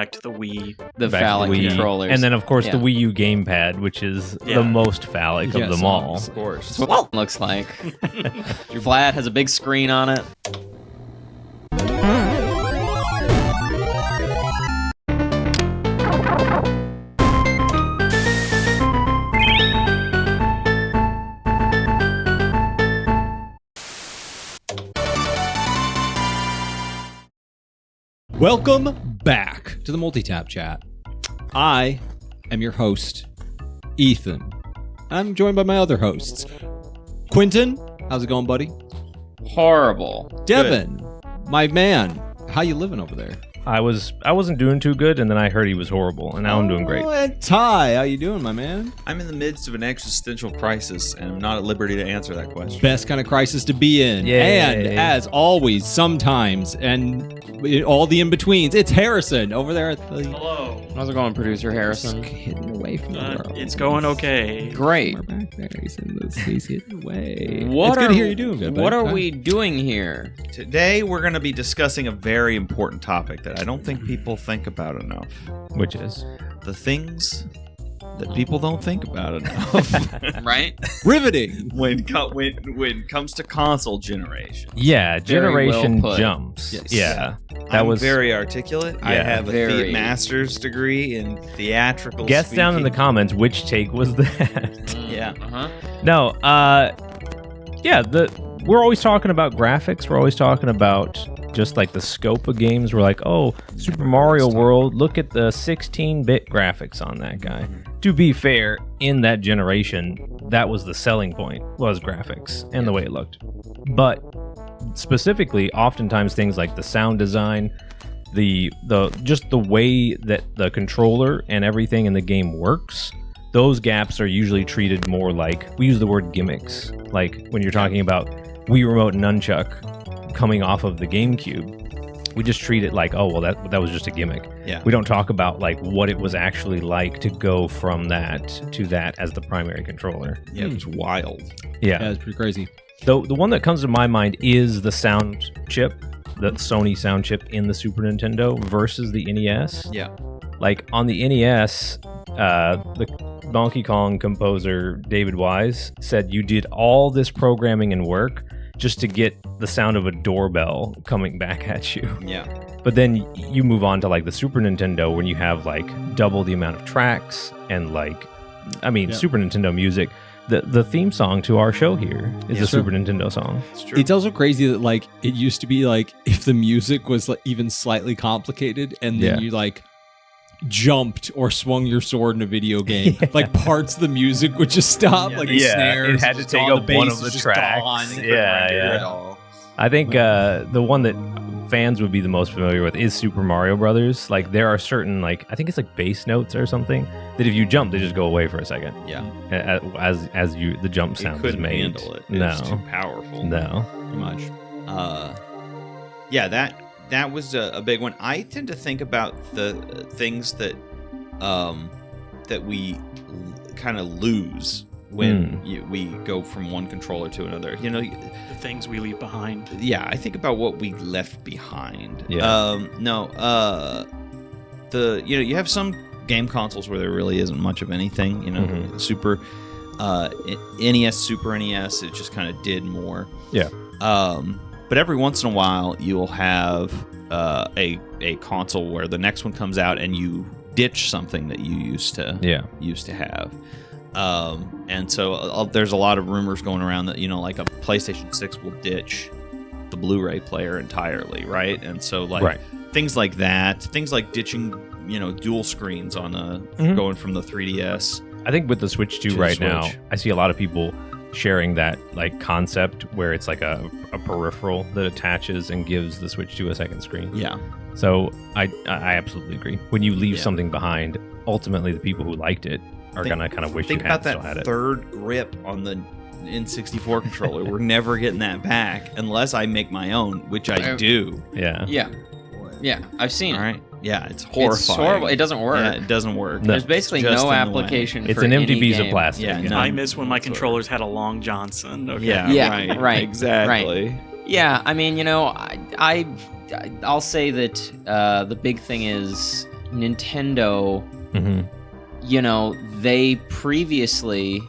back to the Wii. The phallic controllers. And then, of course, the Wii U gamepad, which is the most phallic of them all. Of course. That's what it looks like. Your flat has a big screen on it. Welcome back to the Multitap Chat. I am your host, Ethan. I'm joined by my other hosts. Quentin, how's it going, buddy? Horrible. Devin, my man, how you living over there? I wasn't doing too good, and then I heard he was horrible, and now I'm doing great. And Ty, how you doing, my man? I'm in the midst of an existential crisis, and I'm not at liberty to answer that question. Best kind of crisis to be in. Yay. And as always, sometimes, and all the in-betweens, it's Harrison over there at the... Hello. How's it going, Producer Harrison? He's hidden away from the world. It's going okay. Great. We're back there. He's hidden away. What it's good to hear you doing good, buddy. What are we doing here? Today, we're going to be discussing a very important topic that I don't think people think about enough. Which is? The things that people don't think about enough. Right? Riveting. when it comes to console generation. Yeah, generation well put. jumps. Yes. Yeah. I'm very articulate. I Yeah. have a master's degree in theatrical Guess speaking. down in the comments which take was that. Yeah. No, we're always talking about graphics. We're always talking about just like the scope of games. We're like, oh, Super Mario World, look at the 16-bit graphics on that guy. To be fair, in that generation, that was the selling point, was graphics and the way it looked. But specifically, oftentimes things like the sound design, just the way that the controller and everything in the game works, those gaps are usually treated more like, we use the word gimmicks. Like when you're talking about Wii Remote and Nunchuck coming off of the GameCube, we just treat it like, oh, well, that was just a gimmick. Yeah. We don't talk about like what it was actually like to go from that to that as the primary controller. Yeah, it was wild. Yeah. It's pretty crazy. The one that comes to my mind is the sound chip, the Sony sound chip in the Super Nintendo versus the NES. Yeah. Like on the NES, the Donkey Kong composer David Wise said you did all this programming and work just to get the sound of a doorbell coming back at you. Yeah. But then you move on to like the Super Nintendo when you have like double the amount of tracks and like, Super Nintendo music. The theme song to our show here is a Super Nintendo song. It's true. It's also crazy that like it used to be like if the music was like even slightly complicated and then you like jumped or swung your sword in a video game, like parts of the music would just stop, like the snares. It had to take up one of the tracks. Yeah. I think the one that fans would be the most familiar with is Super Mario Brothers. Like there are certain like I think it's like bass notes or something that if you jump they just go away for a second. Yeah. As you the jump sound is made. Handle it. No. It's too powerful. No. Pretty much. That was a big one. I tend to think about the things that that we kind of lose when we go from one controller to another. You know, The things we leave behind. yeah, I think about what we left behind. Yeah. You have some game consoles where there really isn't much of anything. You know, Super NES, Super NES, it just kind of did more. Yeah. But every once in a while, you'll have a console where the next one comes out and you ditch something that you used to have. And so there's a lot of rumors going around that, you know, like a PlayStation 6 will ditch the Blu-ray player entirely, right? And so like things like that, things like ditching, you know, dual screens on going from the 3DS. I think with the Switch 2 right now, I see a lot of people sharing that like concept where it's like a peripheral that attaches and gives the Switch 2 a second screen. Yeah. So I absolutely agree. When you leave something behind, ultimately the people who liked it are gonna kind of wish you had still had it. Think about that third grip on the N64 controller. We're never getting that back unless I make my own, which I do. Yeah. Yeah, I've seen it. All right. Yeah, it's horrifying. It's horrible. It doesn't work. Yeah, it doesn't work. No. There's basically no application It's for an empty any piece game. of plastic. Yeah, I miss when my controllers had a Long Johnson. Okay. Yeah, right. Exactly. Right. Yeah, I mean, you know, I'll say that the big thing is Nintendo, Mhm. you know, they previously,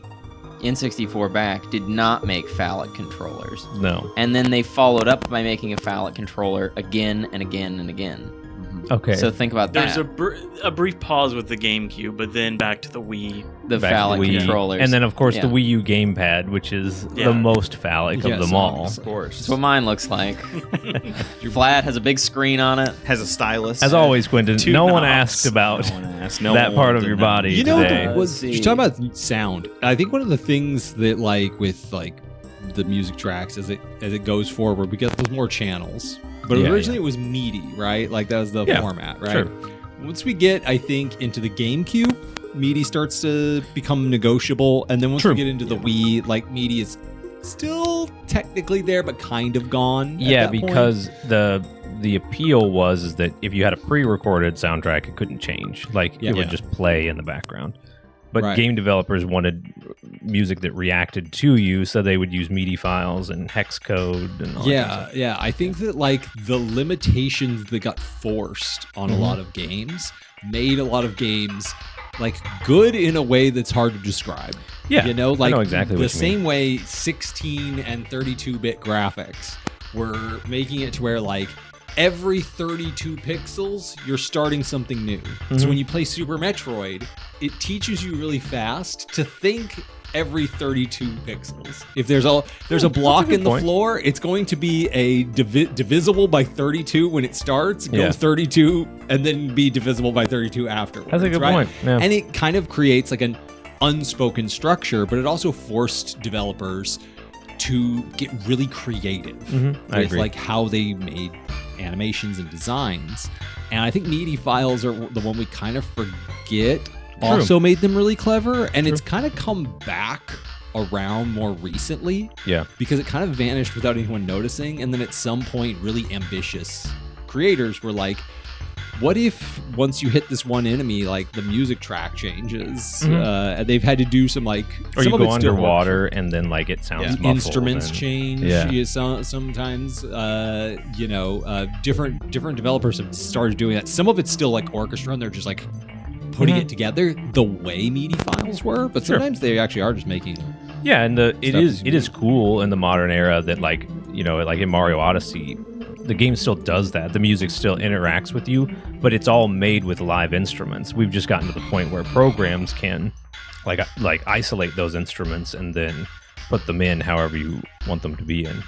N64 back, did not make phallic controllers. No. And then they followed up by making a phallic controller again and again and again. Okay. So think about There's that. a brief pause with the GameCube, but then back to the Wii. The Back to phallic Wii. controllers. And then, of course, Yeah. the Wii U gamepad, which is Yeah. the most phallic of them all. Of course. That's what mine looks like. Flat, has a big screen on it. Has a stylus. As always, Quentin, Two no one knobs. asked about No one asked. No that one part wanted of to your know. body You know, today. you're talking about sound. I think one of the things that, like, with like the music tracks as it goes forward, we get those more channels. But Yeah, originally it was MIDI, right? Like that was the format, right? sure. Once we get, I think, into the GameCube, MIDI starts to become negotiable, and then once True. we get into the Wii, like MIDI is still technically there, but kind of gone. at Yeah, that point. because the appeal was is that if you had a pre-recorded soundtrack, it couldn't change. Like Yeah. it would just play in the background. But Right. game developers wanted music that reacted to you, so they would use MIDI files and hex code and all that Yeah, kind of stuff. yeah. I think that like the limitations that got forced on a lot of games made a lot of games like good in a way that's hard to describe. Yeah, You know, I like know exactly the what you mean. same way 16 and 32-bit graphics were making it to where like every 32 pixels you're starting something new. Mm-hmm. So when you play Super Metroid, it teaches you really fast to think every 32 pixels. If there's a block good in the point. floor, it's going to be a divisible by 32 when it starts, go Yeah. 32, and then be divisible by 32 afterwards. That's a good right? point. Yeah. And it kind of creates like an unspoken structure, but it also forced developers to get really creative I with agree. like how they made animations and designs. And I think MIDI files are the one we kind of forget also made them really clever, and it's kind of come back around more recently Yeah. because it kind of vanished without anyone noticing. And then at some point, really ambitious creators were like, what if once you hit this one enemy, like the music track changes? And they've had to do some like, Or some you of it go still underwater and then like it sounds Yeah. muffled. instruments and- change. Yeah. Sometimes, different developers have started doing that. Some of it's still like orchestra, and they're just like putting it together the way MIDI files were. But Sure. sometimes they actually are just making. Yeah, and it Stuff is is cool in the modern era that like like in Mario Odyssey, the game still does that. The music still interacts with you, but it's all made with live instruments. We've just gotten to the point where programs can like isolate those instruments and then put them in however you want them to be in.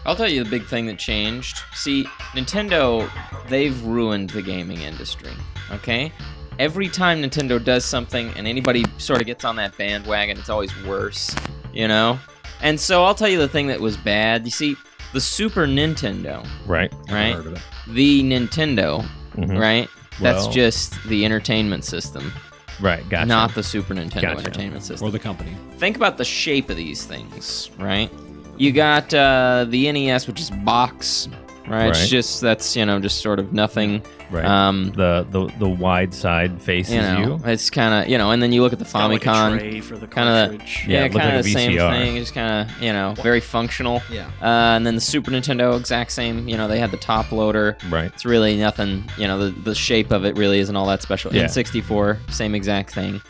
I'll tell you the big thing that changed. See, Nintendo, they've ruined the gaming industry, okay? Every time Nintendo does something and anybody sort of gets on that bandwagon, it's always worse, you know? And so I'll tell you the thing that was bad. You see, the Super Nintendo, Right. right? Heard of it. The Nintendo, Mhm. right? That's Well- just the entertainment system, Right. Gotcha. not the Super Nintendo Gotcha. entertainment system. Or the company. Think about the shape of these things, right? You got the NES, which is box, right? It's Right. just just sort of nothing. right. Um, the wide side faces you. it's kind of and then you look at the Got like a Famicom, tray for the kind of cartridge. Yeah, yeah, it looked kind like of a the same VCR. thing. It's kind of very functional. Yeah. And then the Super Nintendo, exact same. They had the top loader. Right. It's really nothing. The shape of it really isn't all that special. Yeah. N64, same exact thing.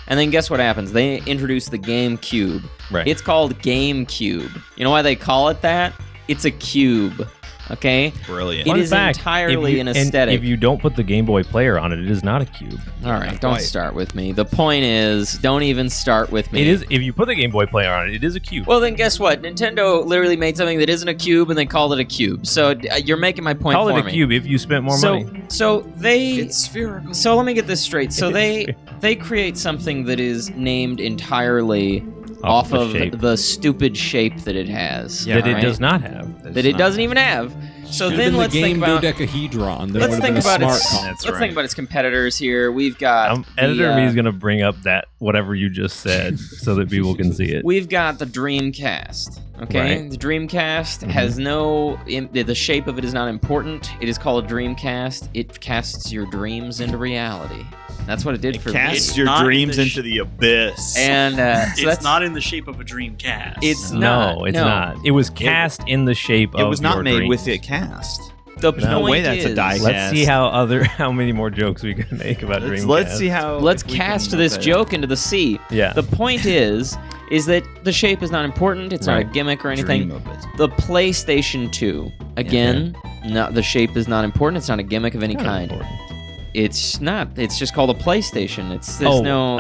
And then guess what happens? They introduced the GameCube. Right. It's called GameCube. You know why they call it that? It's a cube. Okay? Brilliant. It Fun is fact, entirely if you- an and aesthetic. if you don't put the Game Boy player on it, it is not a cube. All right, don't quite. start with me. The point is, don't even start with me. It is if you put the Game Boy player on it, it is a cube. Well, then guess what? Nintendo literally made something that isn't a cube and they called it a cube. So you're making my point Call for it a me. cube if you spent more so, money. so they. It's spherical. So let me get this straight. So It's they create something that is named entirely Off off the of shape. the stupid shape that it has. that it right? does not have. That it doesn't even have. So Should've then been let's the think game about. dodecahedron. That Let's would've think been a about smart its. call. Let's right. think about its competitors here. We've got Editor the, me is going to bring up that whatever you just said so that people can see it. We've got the Dreamcast. Okay, Right. Mm-hmm. the Dreamcast has no. The shape of it is not important. It is called a Dreamcast. It casts your dreams into reality. That's what it did for Casts me. your not dreams the into the abyss. And so It's that's not in the shape of a Dreamcast. It's No, not. it's no. not. It was cast in the shape it of was not your made dreams. with it cast. The no point way that's is, a die Let's cast. see how many more jokes we can make about Dreamcast. Let's see how. Let's if we cast can- this okay. joke into the sea. Yeah. The point is that the shape is not important. It's not a Right. gimmick or anything. Dream of it. The PlayStation 2, again, no, the shape is not important. It's not a gimmick of any Not kind. important. It's not. It's just called a PlayStation. I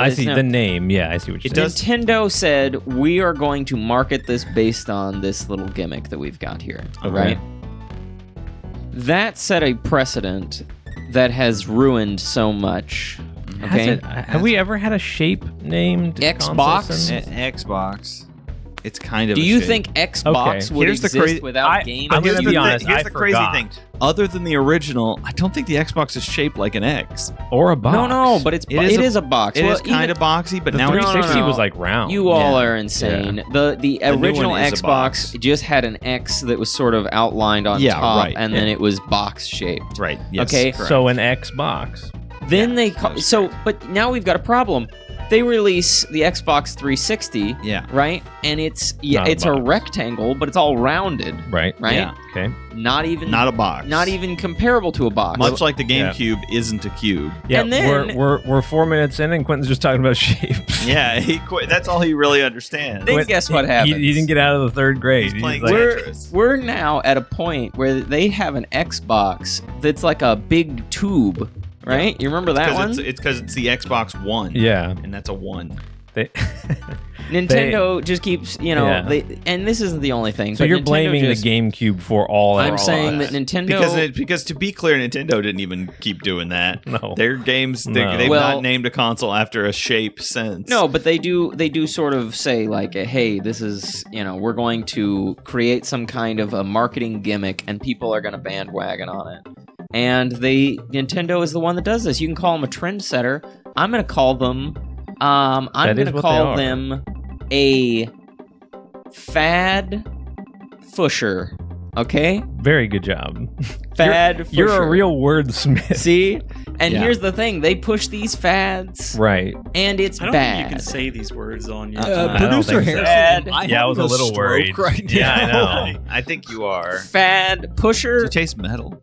there's see no- the name. Yeah, I see what you're saying. Nintendo said we are going to market this based on this little gimmick that we've got here, Okay. right? That set a precedent that has ruined so much. Okay, Have we ever had a shape named Xbox? console since? Xbox. It's kind of. do a you shape. think Xbox would Here's the exist crazy- without games? I'm Here's gonna the be honest, Here's I the crazy forgot. thing. Other than the original, I don't think the Xbox is shaped like an X. Or a box? No, but it is a box. It Well, is kind of boxy, but the now it's 360 no. was like round. You all Yeah. are insane. The new original one is a Xbox box. just had an X that was sort of outlined on Yeah, top, right, and then it was box shaped. right. Yes, Okay, correct. So an Xbox. Then Yeah, they that's but now we've got a problem. They release the Xbox 360, yeah, right? And it's Not a it's a box. rectangle, but it's all rounded, Right. right? Yeah. Okay. Not even not a box. not even comparable to a box. Much like the Yeah. GameCube isn't a cube. Yeah. And then- we're 4 minutes in, and Quentin's just talking about shapes. Yeah, he quit. That's all he really understands. Then guess what He happens? didn't get out of the third grade. He's playing like, Tetris. We're now at a point where they have an Xbox that's like a big tube, right? You remember that one? It's because it's the Xbox One. yeah. and that's a one. They, Nintendo just keeps, Yeah. and this isn't the only thing. so but you're Nintendo blaming just- the GameCube for all. I'm all saying of that Nintendo. Because to be clear, Nintendo didn't even keep doing that. No. Their games, No. they've Well- not named a console after a shape since. No, but they do sort of say like, hey, this is, we're going to create some kind of a marketing gimmick and people are going to bandwagon on it. And Nintendo is the one that does this. You can call them a trendsetter. I'm going to call them I'm That going is to what they call are. them a fad pusher. Okay? Very good job. Fad pusher. You're a real wordsmith. See? And Yeah. here's the thing, they push these fads Right. and it's I don't bad. think you can say these words on your. I don't Producer think so. Harrison, Yeah, I was a having little stroke worried. right Yeah, I now. know. I think you are. Fad pusher, You taste metal.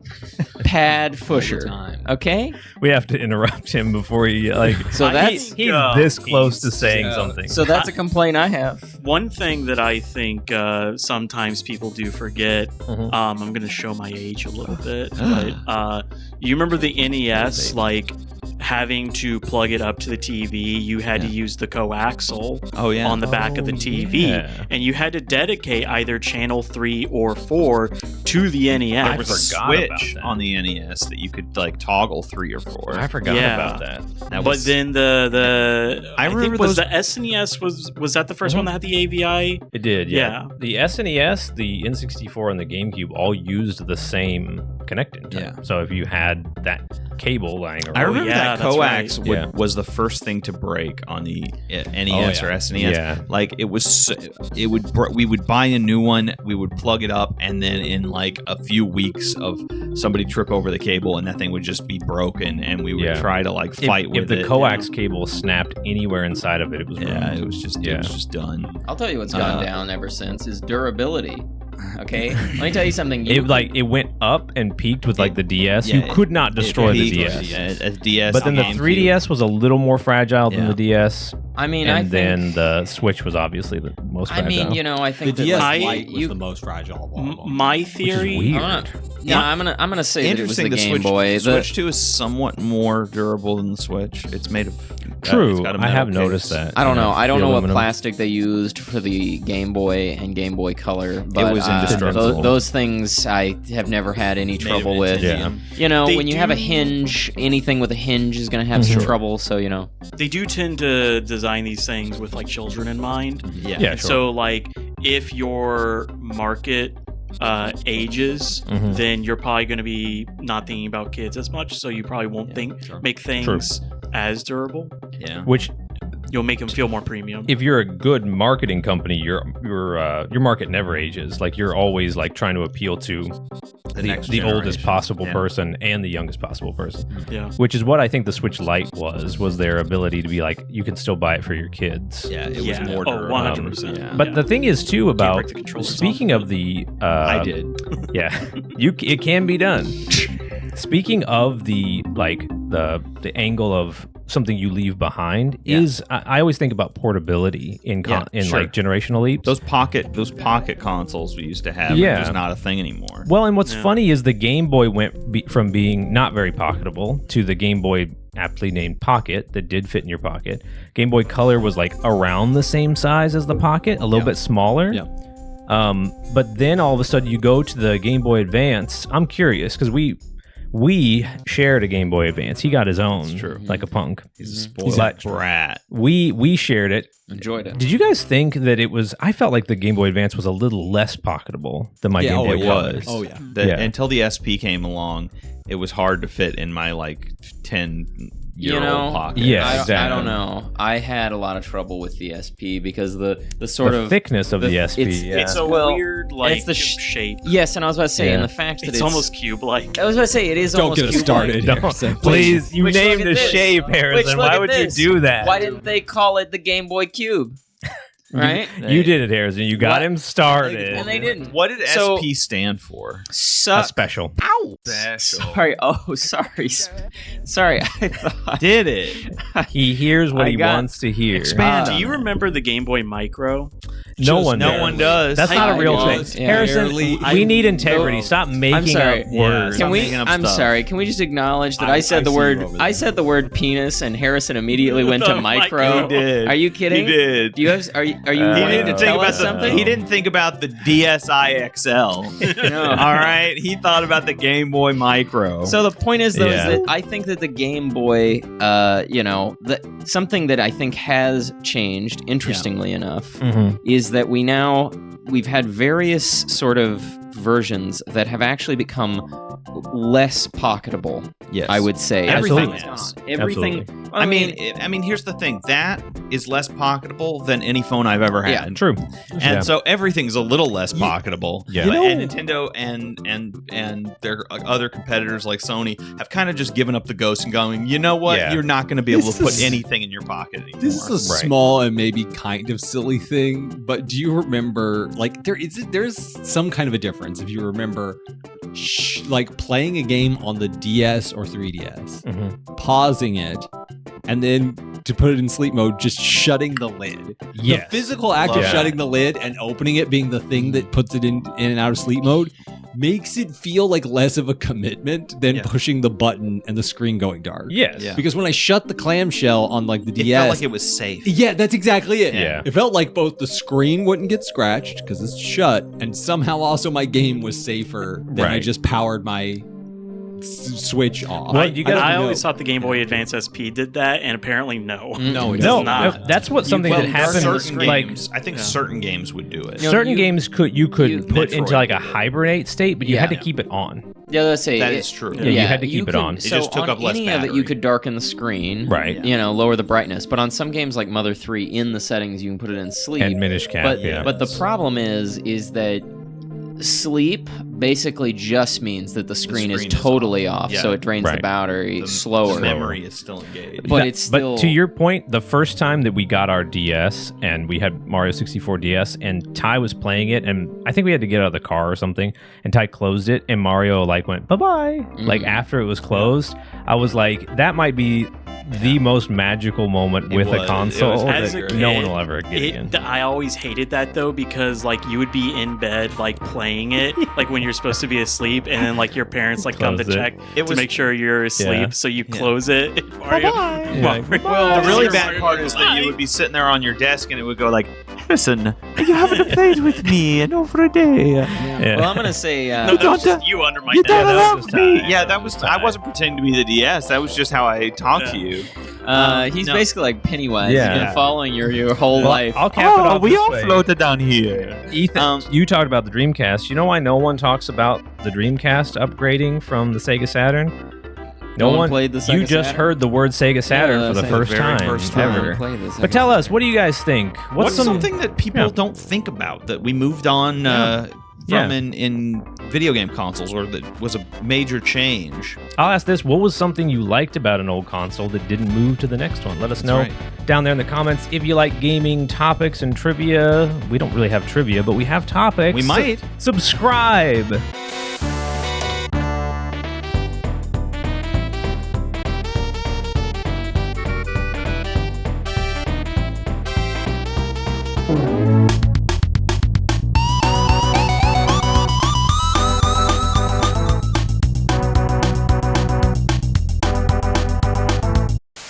pad pusher. time. Okay? We have to interrupt him before he like. So that's he's this close to saying yeah. something. so that's a complaint I have. One thing that I think sometimes people do forget, Mhm. I'm going to show my age a little bit, but you remember the NES, like having to plug it up to the TV, you had to use the coaxial Oh yeah. on the back of the TV, yeah. and you had to dedicate either channel 3 or 4 to the there NES. was a forgot about switch that. on the NES that you could like toggle 3 or 4. I forgot Yeah. about that. That But was- then the I think remember was those- the SNES was that the 1st Mhm. one that had the AVI? It did, yeah. Yeah. The SNES, the N64, and the GameCube all used the same connecting type. Yeah. So if you had that cable lying around, I remember yeah, that that's coax right. Yeah. was the first thing to break on the NES Oh, or yeah. SNES. Yeah. Like it was, we would buy a new one, we would plug it up, and then in like a few weeks of somebody trip over the cable, and that thing would just be broken, and we would Yeah. try to like fight if with the it. coax cable snapped anywhere inside of it, it was Yeah, ruined. it was just done. I'll tell you what's gone down ever since is durability. Okay? Let me tell you something. It went up and peaked with like the DS. Yeah, you could not destroy the peaked, DS. Yeah, a DS. But then the GameCube. 3DS was a little more fragile than Yeah. the DS, I mean, and I then think, the Switch was obviously the most I fragile. mean, I The think that DS like, Lite was you, the most fragile of all of them. My which is theory. weird. I'm gonna say that it was the Interesting. The Game Switch, Boy. the Switch 2 is somewhat more durable than the Switch. It's made of True, it's got a I have metal noticed case. that. I don't know. I don't The know what aluminum. plastic they used for the Game Boy and Game Boy Color, but was indestructible. those things I have never had any Made of trouble with. titanium. They When you have a do- hinge, anything with a hinge is going to have some Sure. trouble. So They do tend to design these things with like children in mind. Yeah. Yeah, And sure. So like if your market ages, Mhm. then you're probably going to be not thinking about kids as much. So you probably won't make things as durable. Yeah. Which, You'll make them feel more premium. if you're a good marketing company, your market never ages. Like you're always like trying to appeal to the oldest possible person and the youngest possible person. Yeah. Which is what I think the Switch Lite was their ability to be like, you can still buy it for your kids. Yeah, it was more. 100%. But the thing is too about break the controllers speaking of the I did. yeah, it can be done. Speaking of the angle of something you leave behind is I always think about portability in like generational leaps. Those pocket consoles we used to have are just not a thing anymore. Well, and what's funny is the Game Boy went from being not very pocketable to the Game Boy aptly named Pocket that did fit in your pocket. Game Boy Color was like around the same size as the Pocket, a little bit smaller. Yeah. But then all of a sudden you go to the Game Boy Advance. I'm curious because we shared a Game Boy Advance. He got his own, like a punk. He's a spoiled brat. We shared it. Enjoyed it. Did you guys think that it was? I felt like the Game Boy Advance was a little less pocketable than my Game Boy Color. Oh yeah. Until the SP came along, it was hard to fit in my 10-year-old pocket. Yeah, exactly. I don't know. I had a lot of trouble with the SP because the sort of thickness of the SP. It's a weird it's the shape. Yes, and I was about to say, and the fact that it's almost cube-like. I was about to say it is almost cube-like. Don't get us started. Please, you named a shape, Harrison. Why would you do that? Why didn't they call it the Game Boy Cube? Right? You did it, Harrison. You got him started. And they didn't. What did SP stand for? A special. Ow! Sorry. Oh, sorry. Sorry. I thought. Did it? He hears what he wants to hear. Expand. Do you remember the Game Boy Micro? No one does. That's not a real thing. Yeah. Harrison, we need integrity. Stop making up words. Can we? I'm sorry. Can we just acknowledge that I said the word? I said the word penis, and Harrison immediately went to micro. He did. Are you kidding? He did. Do you have? Are you wanting to tell us something? He didn't think about the DSi XL. No. All right. He thought about the Game Boy Micro. So the point is, though, is that I think that the Game Boy, something that I think has changed, interestingly enough, is that we've had various sort of versions that have actually become less pocketable. Yes, I would say everything is. Everything. Absolutely. I mean, here's the thing. That is less pocketable than any phone I've ever had. Yeah, true. And so everything's a little less pocketable. Yeah. And Nintendo and their other competitors like Sony have kind of just given up the ghost and going, you know what? You're not going to be able to put anything in your pocket anymore. This is a small and maybe kind of silly thing, but do you remember, there's some kind of a difference if you remember playing a game on the DS or 3DS, pausing it, and then to put it in sleep mode, just shutting the lid. Yes. The physical act of shutting the lid and opening it being the thing that puts it in and out of sleep mode makes it feel like less of a commitment than pushing the button and the screen going dark. Yes. Yeah. Because when I shut the clamshell on the DS, it felt like it was safe. Yeah, that's exactly it. Yeah. It felt like both the screen wouldn't get scratched because it's shut, and somehow also my game was safer than I just powered my Switch off. Well, I always thought the Game Boy Advance SP did that, and apparently no. No, it does not. That's what something that happened. I think certain games would do it. Certain games you could put into a hibernate state, but you had to keep it on. Yeah, let's say that is true. Yeah, you had to keep it on. It just took up less any battery. of it, you could darken the screen, right? Lower the brightness. But on some games like Mother 3, in the settings, you can put it in sleep and Minish Cap. But the problem is that sleep basically just means that the screen is totally off, so it drains the battery slower. The memory is still engaged. But it's still... But to your point, the first time that we got our DS and we had Mario 64 DS and Ty was playing it, and I think we had to get out of the car or something, and Ty closed it and Mario went bye-bye. After it was closed, I was like, that might be the most magical moment with a console that no one will ever get again. I always hated that though, because you would be in bed playing it when you're supposed to be asleep, and then your parents come to check to make sure you're asleep, so you close it. Well, the really bad part is that you would be sitting there on your desk and it would go Harrison, you haven't played with me in over a day. Well, I'm gonna say no, that was just you under my desk. I wasn't pretending to be the DS. That was just how I talked to you. He's basically like Pennywise. He's been following your whole life. I'll cap it off we this all way. floated down here. Ethan, you talked about the Dreamcast. You know why no one talks about the Dreamcast upgrading from the Sega Saturn? No one played the Sega You just Saturn? heard the word Sega Saturn for the first time ever. But tell us, what do you guys think? What's something that people don't think about that we moved on from in video game consoles, or that was a major change. I'll ask this: what was something you liked about an old console that didn't move to the next one? Let us know down there in the comments. If you like gaming topics and trivia, we don't really have trivia, but we have topics. We might. Subscribe.